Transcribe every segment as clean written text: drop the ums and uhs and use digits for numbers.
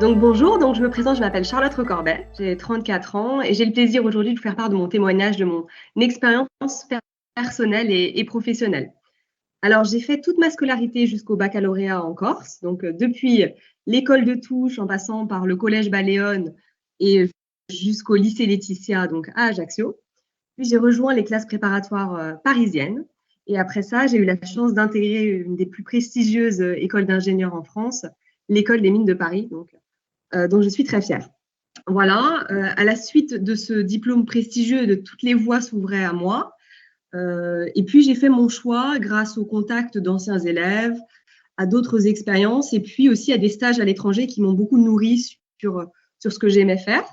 Donc bonjour, je me présente, je m'appelle Charlotte Recorbet, j'ai 34 ans et j'ai le plaisir aujourd'hui de vous faire part de mon témoignage, de mon expérience personnelle et professionnelle. Alors j'ai fait toute ma scolarité jusqu'au baccalauréat en Corse, depuis l'école de Touches en passant par le collège Baléone et jusqu'au lycée Laetitia, donc à Ajaccio. Puis j'ai rejoint les classes préparatoires parisiennes et après ça j'ai eu la chance d'intégrer une des plus prestigieuses écoles d'ingénieurs en France, l'école des mines de Paris, dont je suis très fière. Voilà, à la suite de ce diplôme prestigieux, de toutes les voies s'ouvraient à moi. Et puis j'ai fait mon choix grâce au contact d'anciens élèves, à d'autres expériences et puis aussi à des stages à l'étranger qui m'ont beaucoup nourri sur ce que j'aimais faire.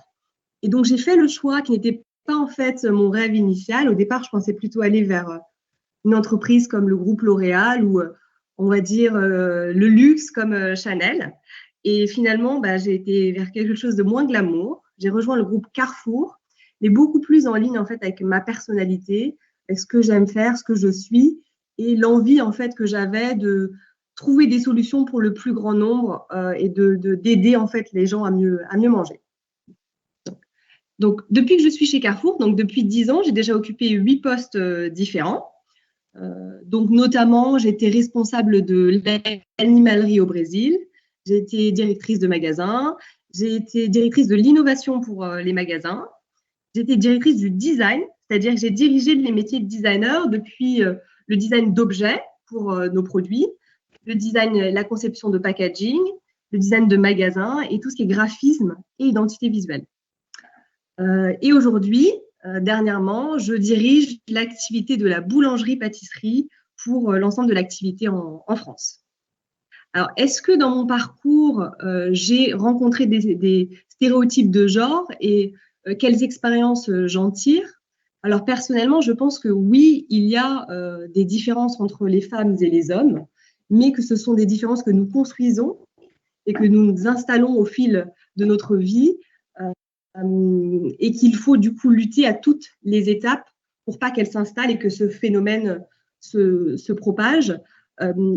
Et donc j'ai fait le choix qui n'était pas en fait mon rêve initial. Au départ, je pensais plutôt aller vers une entreprise comme le groupe L'Oréal ou on va dire le luxe comme Chanel. Et finalement, j'ai été vers quelque chose de moins glamour. J'ai rejoint le groupe Carrefour, mais beaucoup plus en ligne en fait avec ma personnalité, avec ce que j'aime faire, ce que je suis et l'envie en fait que j'avais de trouver des solutions pour le plus grand nombre et d'aider en fait les gens à mieux manger. Donc, depuis que je suis chez Carrefour, donc depuis 10 ans, j'ai déjà occupé 8 postes différents. Donc, notamment, j'étais responsable de l'animalerie au Brésil. J'ai été directrice de magasin. J'ai été directrice de l'innovation pour les magasins. J'ai été directrice du design, c'est-à-dire que j'ai dirigé les métiers de designer depuis le design d'objets pour nos produits, le design, la conception de packaging, le design de magasins et tout ce qui est graphisme et identité visuelle. Et aujourd'hui, dernièrement, je dirige l'activité de la boulangerie-pâtisserie pour l'ensemble de l'activité en France. Alors, est-ce que dans mon parcours, j'ai rencontré des stéréotypes de genre et quelles expériences j'en tire? Alors, personnellement, je pense que oui, il y a des différences entre les femmes et les hommes, mais que ce sont des différences que nous construisons et que nous installons au fil de notre vie et qu'il faut du coup lutter à toutes les étapes pour pas qu'elles s'installent et que ce phénomène se propage.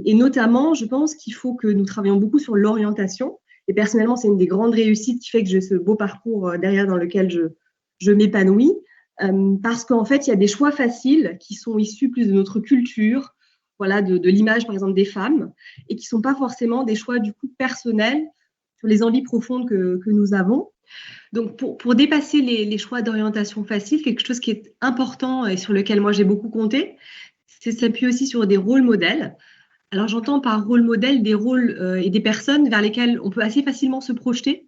Et notamment, je pense qu'il faut que nous travaillions beaucoup sur l'orientation. Et personnellement, c'est une des grandes réussites qui fait que j'ai ce beau parcours derrière dans lequel je m'épanouis. Parce qu'en fait, il y a des choix faciles qui sont issus plus de notre culture, voilà, de l'image, par exemple, des femmes, et qui ne sont pas forcément des choix, du coup, personnels sur les envies profondes que nous avons. Donc, pour dépasser les choix d'orientation faciles, quelque chose qui est important et sur lequel moi j'ai beaucoup compté, c'est s'appuyer aussi sur des rôles modèles. Alors, j'entends par rôle modèle des rôles et des personnes vers lesquelles on peut assez facilement se projeter.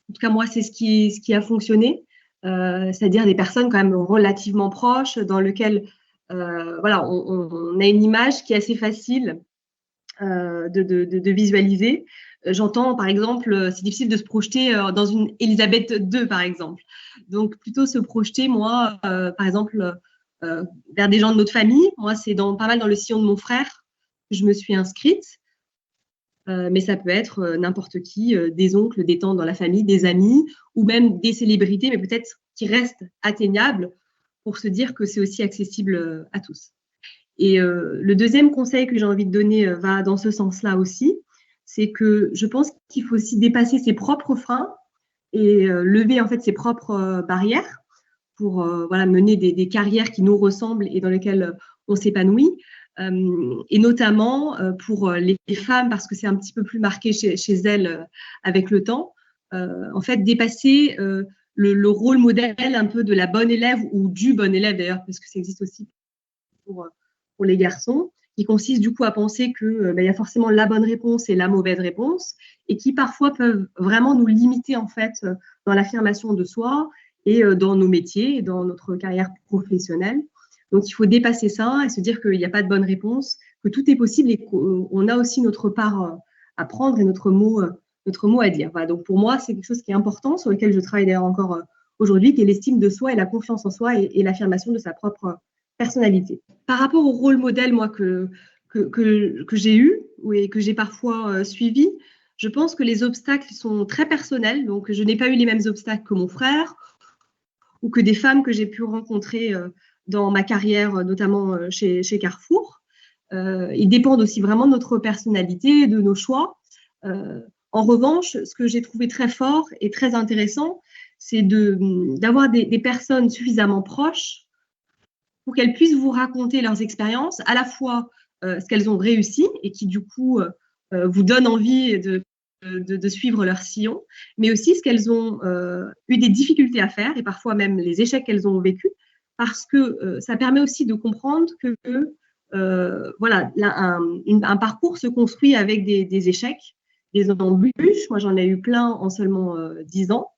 En tout cas, moi, c'est ce qui a fonctionné, c'est-à-dire des personnes quand même relativement proches, dans lesquelles voilà, on a une image qui est assez facile de visualiser. J'entends, par exemple, c'est difficile de se projeter dans une Elisabeth II, par exemple. Donc, plutôt se projeter, moi, par exemple, vers des gens de notre famille. Moi, c'est pas mal dans le sillon de mon frère que je me suis inscrite. Mais ça peut être n'importe qui, des oncles, des tantes dans la famille, des amis, ou même des célébrités, mais peut-être qui restent atteignables pour se dire que c'est aussi accessible à tous. Et le deuxième conseil que j'ai envie de donner va dans ce sens-là aussi, c'est que je pense qu'il faut aussi dépasser ses propres freins et lever en fait ses propres barrières pour voilà, mener des carrières qui nous ressemblent et dans lesquelles on s'épanouit. Et notamment pour les femmes, parce que c'est un petit peu plus marqué chez elles avec le temps, en fait, dépasser le rôle modèle un peu de la bonne élève ou du bon élève d'ailleurs, parce que ça existe aussi pour les garçons, qui consiste du coup à penser qu'il y a forcément la bonne réponse et la mauvaise réponse, et qui parfois peuvent vraiment nous limiter en fait dans l'affirmation de soi et dans nos métiers et dans notre carrière professionnelle. Donc il faut dépasser ça et se dire qu'il n'y a pas de bonne réponse, que tout est possible et qu'on a aussi notre part à prendre et notre mot à dire. Voilà, donc pour moi, c'est quelque chose qui est important, sur lequel je travaille d'ailleurs encore aujourd'hui, qui est l'estime de soi et la confiance en soi et l'affirmation de sa propre personnalité. Par rapport au rôle modèle, moi, que j'ai eu et que j'ai parfois suivi, je pense que les obstacles sont très personnels. Donc, je n'ai pas eu les mêmes obstacles que mon frère ou que des femmes que j'ai pu rencontrer dans ma carrière, notamment chez Carrefour. Ils dépendent aussi vraiment de notre personnalité, de nos choix. En revanche, ce que j'ai trouvé très fort et très intéressant, c'est d'avoir des personnes suffisamment proches pour qu'elles puissent vous raconter leurs expériences, à la fois ce qu'elles ont réussi et qui du coup vous donnent envie de suivre leur sillon, mais aussi ce qu'elles ont eu des difficultés à faire et parfois même les échecs qu'elles ont vécus, parce que ça permet aussi de comprendre que voilà, un parcours se construit avec des échecs, des embûches. Moi, j'en ai eu plein en seulement 10 ans.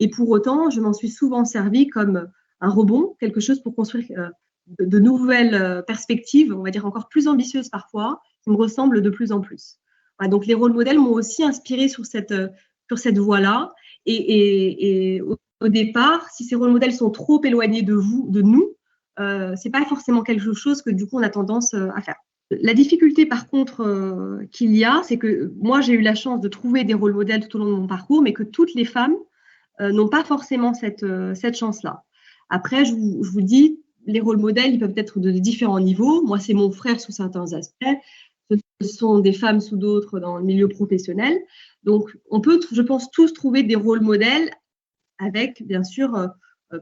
Et pour autant, je m'en suis souvent servi comme un rebond, quelque chose pour construire de nouvelles perspectives, on va dire encore plus ambitieuses parfois, qui me ressemblent de plus en plus. Voilà, donc les rôles modèles m'ont aussi inspiré sur cette voie-là. Et au départ, si ces rôles modèles sont trop éloignés de vous, de nous, c'est pas forcément quelque chose que du coup on a tendance à faire. La difficulté par contre qu'il y a, c'est que moi j'ai eu la chance de trouver des rôles modèles tout au long de mon parcours, mais que toutes les femmes n'ont pas forcément cette chance-là. Après, je vous dis, les rôles modèles, ils peuvent être de différents niveaux. Moi, c'est mon frère sous certains aspects. Ce sont des femmes sous d'autres dans le milieu professionnel. Donc, on peut, je pense, tous trouver des rôles modèles avec, bien sûr,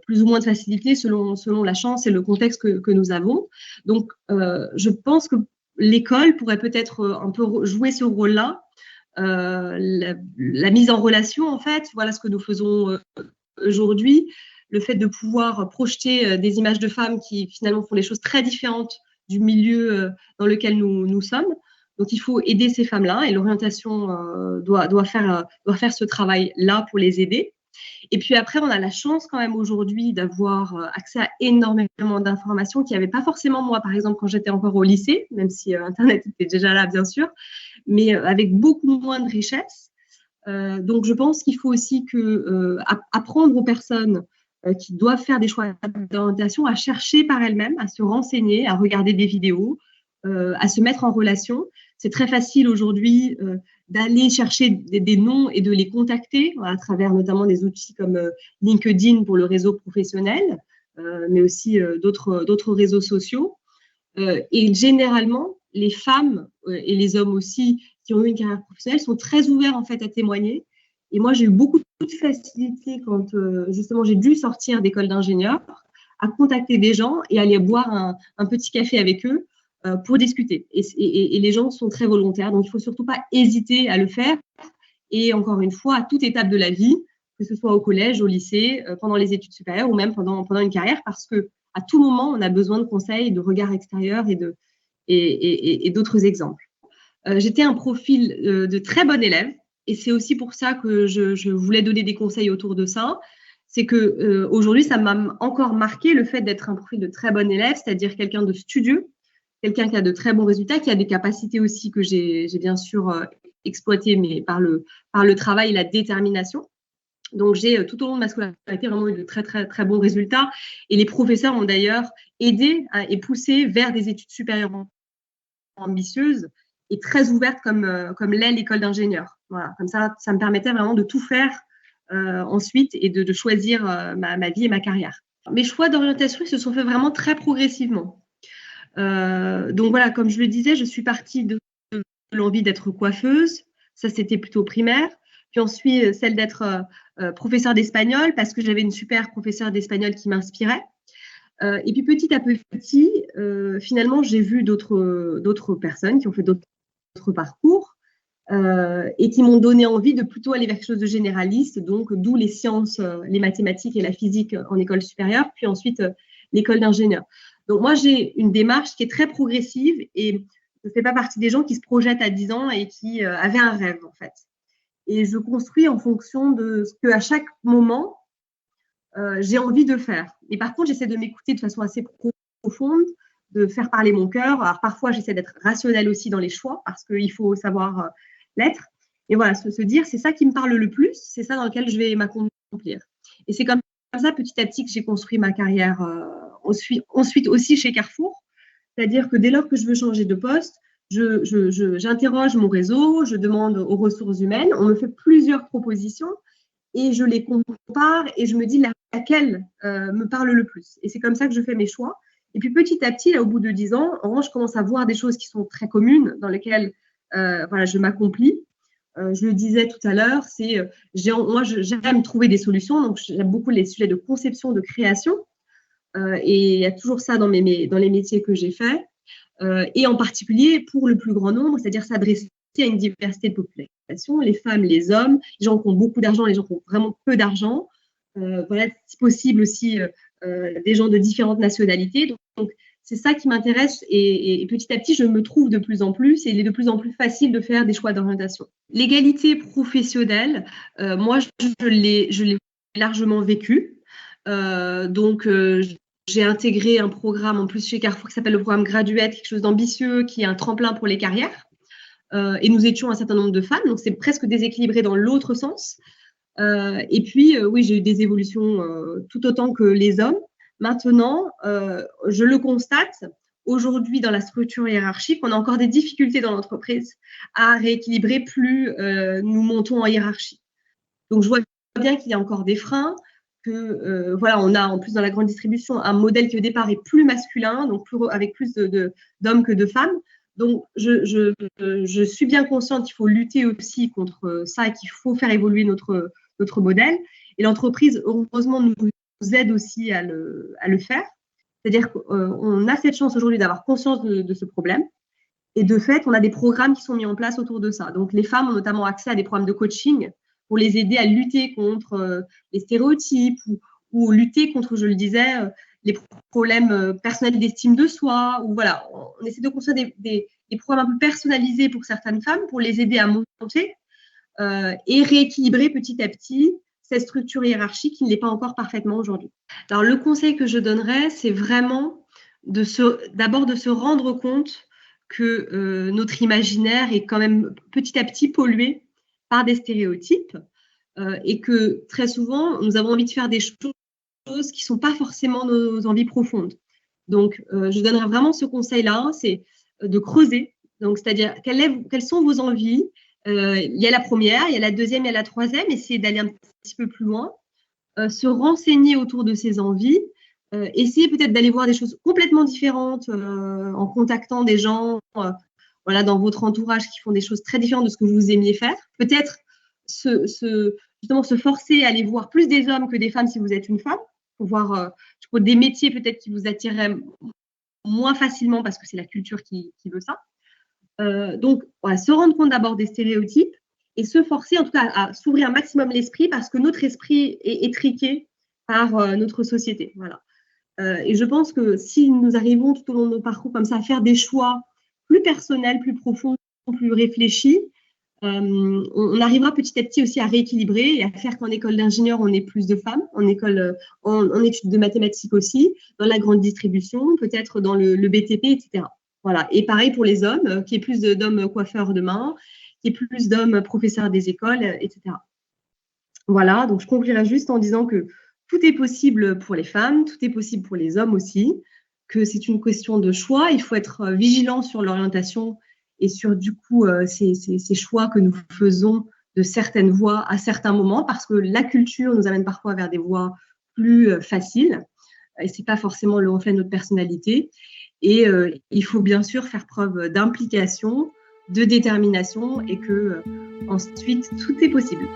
plus ou moins de facilité selon la chance et le contexte que nous avons. Donc, je pense que l'école pourrait peut-être un peu jouer ce rôle-là. La mise en relation, en fait, voilà ce que nous faisons aujourd'hui, le fait de pouvoir projeter des images de femmes qui finalement font les choses très différentes du milieu dans lequel nous sommes. Donc, il faut aider ces femmes-là et l'orientation doit faire ce travail-là pour les aider. Et puis après, on a la chance quand même aujourd'hui d'avoir accès à énormément d'informations qu'il n'y avait pas forcément moi, par exemple, quand j'étais encore au lycée, même si Internet était déjà là, bien sûr, mais avec beaucoup moins de richesse. Donc, je pense qu'il faut aussi apprendre aux personnes qui doivent faire des choix d'orientation à chercher par elles-mêmes, à se renseigner, à regarder des vidéos, à se mettre en relation. C'est très facile aujourd'hui d'aller chercher des noms et de les contacter à travers notamment des outils comme LinkedIn pour le réseau professionnel, mais aussi d'autres réseaux sociaux. Et généralement, les femmes et les hommes aussi qui ont eu une carrière professionnelle sont très ouverts en fait à témoigner. Et moi, j'ai eu beaucoup de facilité quand justement j'ai dû sortir d'école d'ingénieur à contacter des gens et aller boire un petit café avec eux pour discuter. Et les gens sont très volontaires, donc il ne faut surtout pas hésiter à le faire. Et encore une fois, à toute étape de la vie, que ce soit au collège, au lycée, pendant les études supérieures ou même pendant une carrière, parce que à tout moment, on a besoin de conseils, de regards extérieurs et d'autres exemples. J'étais un profil de très bon élève et c'est aussi pour ça que je voulais donner des conseils autour de ça. C'est que aujourd'hui, ça m'a encore marqué le fait d'être un profil de très bon élève, c'est-à-dire quelqu'un de studieux, quelqu'un qui a de très bons résultats, qui a des capacités aussi que j'ai bien sûr exploitées, mais par le travail et la détermination. Donc, j'ai tout au long de ma scolarité vraiment eu de très, très, très bons résultats. Et les professeurs m'ont d'ailleurs aidé et poussé vers des études supérieures ambitieuses et très ouvertes comme l'est l'école d'ingénieur. Voilà, comme ça me permettait vraiment de tout faire ensuite et de choisir ma vie et ma carrière. Mes choix d'orientation se sont faits vraiment très progressivement. Donc voilà, comme je le disais, je suis partie de l'envie d'être coiffeuse. Ça, c'était plutôt primaire. Puis ensuite, celle d'être professeur d'espagnol parce que j'avais une super professeure d'espagnol qui m'inspirait. Et puis petit à petit, finalement, j'ai vu d'autres personnes qui ont fait d'autres parcours et qui m'ont donné envie de plutôt aller vers quelque chose de généraliste, donc d'où les sciences, les mathématiques et la physique en école supérieure, puis ensuite l'école d'ingénieur. Donc moi, j'ai une démarche qui est très progressive et je ne fais pas partie des gens qui se projettent à 10 ans et qui avaient un rêve, en fait. Et je construis en fonction de ce qu'à chaque moment, j'ai envie de faire. Et par contre, j'essaie de m'écouter de façon assez profonde, de faire parler mon cœur. Alors parfois, j'essaie d'être rationnelle aussi dans les choix parce qu'il faut savoir l'être. Et voilà, se dire, c'est ça qui me parle le plus, c'est ça dans lequel je vais m'accomplir. Et c'est comme ça, petit à petit, que j'ai construit ma carrière ensuite aussi chez Carrefour. C'est-à-dire que dès lors que je veux changer de poste, j'interroge mon réseau, je demande aux ressources humaines, on me fait plusieurs propositions et je les compare et je me dis laquelle me parle le plus. Et c'est comme ça que je fais mes choix. Et puis petit à petit, là, au bout de 10 ans, en revanche, je commence à voir des choses qui sont très communes, dans lesquelles voilà, je m'accomplis. je le disais tout à l'heure, j'aime trouver des solutions, donc j'aime beaucoup les sujets de conception, de création, et il y a toujours ça dans les métiers que j'ai faits, et en particulier pour le plus grand nombre, c'est-à-dire s'adresser à une diversité de population, les femmes, les hommes, les gens qui ont beaucoup d'argent, les gens qui ont vraiment peu d'argent, voilà, si possible aussi des gens de différentes nationalités. Donc c'est ça qui m'intéresse et petit à petit, je me trouve de plus en plus et il est de plus en plus facile de faire des choix d'orientation. L'égalité professionnelle, moi, je l'ai largement vécue. J'ai intégré un programme en plus chez Carrefour qui s'appelle le programme Graduate, quelque chose d'ambitieux, qui est un tremplin pour les carrières. Et nous étions un certain nombre de femmes, donc c'est presque déséquilibré dans l'autre sens. Et puis, oui, j'ai eu des évolutions tout autant que les hommes. Maintenant, je le constate, aujourd'hui, dans la structure hiérarchique, on a encore des difficultés dans l'entreprise à rééquilibrer plus nous montons en hiérarchie. Donc, je vois bien qu'il y a encore des freins, que voilà, on a en plus dans la grande distribution un modèle qui au départ est plus masculin, donc avec plus d'hommes que de femmes. Donc, je suis bien consciente qu'il faut lutter aussi contre ça et qu'il faut faire évoluer notre modèle. Et l'entreprise, heureusement, nous aide aussi à le faire. C'est-à-dire qu'on a cette chance aujourd'hui d'avoir conscience de ce problème. Et de fait, on a des programmes qui sont mis en place autour de ça. Donc, les femmes ont notamment accès à des programmes de coaching pour les aider à lutter contre les stéréotypes ou lutter contre, je le disais, les problèmes personnels d'estime de soi. Ou voilà, on essaie de construire des programmes un peu personnalisés pour certaines femmes pour les aider à monter et rééquilibrer petit à petit cette structure hiérarchique qui ne l'est pas encore parfaitement aujourd'hui. Alors, le conseil que je donnerais, c'est vraiment d'abord de se rendre compte que notre imaginaire est quand même petit à petit pollué par des stéréotypes et que très souvent, nous avons envie de faire des choses qui ne sont pas forcément nos envies profondes. Donc, je donnerais vraiment ce conseil-là, c'est de creuser. Donc, c'est-à-dire, quelles sont vos envies ? Il y a la première, il y a la deuxième, il y a la troisième, essayer d'aller un petit peu plus loin, se renseigner autour de ses envies, essayer peut-être d'aller voir des choses complètement différentes en contactant des gens voilà, dans votre entourage qui font des choses très différentes de ce que vous aimiez faire. Peut-être justement se forcer à aller voir plus des hommes que des femmes si vous êtes une femme, pour voir des métiers peut-être qui vous attireraient moins facilement parce que c'est la culture qui veut ça. Donc, voilà, se rendre compte d'abord des stéréotypes et se forcer en tout cas à s'ouvrir un maximum l'esprit parce que notre esprit est étriqué par notre société. Voilà. Et je pense que si nous arrivons tout au long de nos parcours comme ça à faire des choix plus personnels, plus profonds, plus réfléchis, on arrivera petit à petit aussi à rééquilibrer et à faire qu'en école d'ingénieur, on ait plus de femmes, en études de mathématiques aussi, dans la grande distribution, peut-être dans le BTP, etc. Voilà. Et pareil pour les hommes, qu'il y ait plus d'hommes coiffeurs demain, qu'il y ait plus d'hommes professeurs des écoles, etc. Voilà, donc je conclurai juste en disant que tout est possible pour les femmes, tout est possible pour les hommes aussi, que c'est une question de choix, il faut être vigilant sur l'orientation et sur du coup ces choix que nous faisons de certaines voies à certains moments, parce que la culture nous amène parfois vers des voies plus faciles, et ce n'est pas forcément le reflet de notre personnalité. Et il faut bien sûr faire preuve d'implication, de détermination et que ensuite tout est possible.